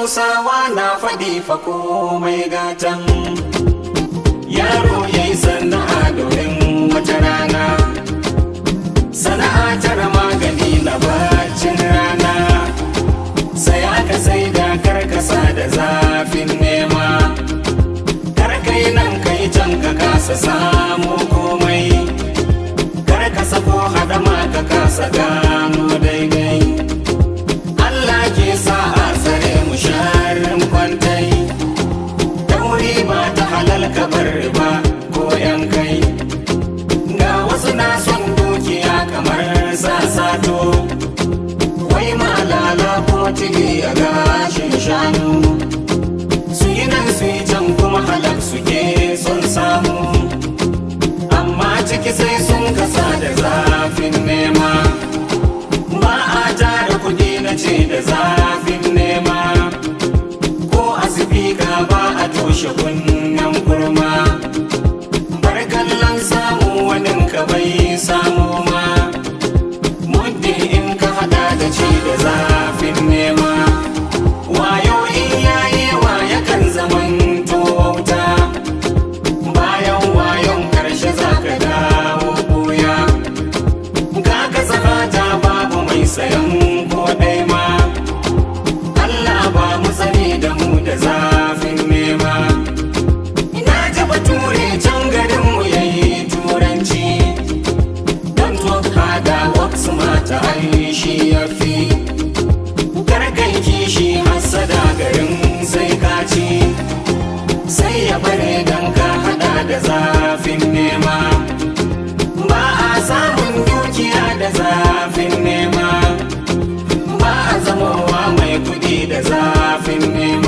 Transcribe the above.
hausawa na faɗi fa komai gatan yaro yayi sana'a domin wata rana, sana'a tara magani na bacin rana, sai aka sai da karkasa da zafin nema, karkai nan kai can ka kasa samu komai, karkasa ko hadama ka kasa gano daidai. Allah ke sa a tsare mu sharrin kwantai, dauri ba ta halal kabar riba ko yan kai, ga wasu na son dukiya kamar sasato, wai malala ko tigi a gashin shanu, su yi nan su yi can kuma halak suke son samu, amma ciki sai sun kasa da zafin nema, ba a tara kudi na ce da zafin nema, ko asibika ba a toshe kunnen kurma, bar kallon samu wanin ka bai samu ma, muddin in ka hada da ce da zafin nema, wayo in yayi wa yakan zaman wauta, bayan wayon karshe zaka dawo buya, ga ka saka babu mai sayan ko ɗai ma, Allah ba mu sani da mu da zafin nema. Ina ji bature can garin mu yayi turanci, don talk hada work smart ai shi yafi, karkai kishi hasada garin sai ka ci, sai ya bare dan ka hada da zafin nema, ba a samun dukiya da zafin nema, ba a zamowa mai kudi da zafin nema.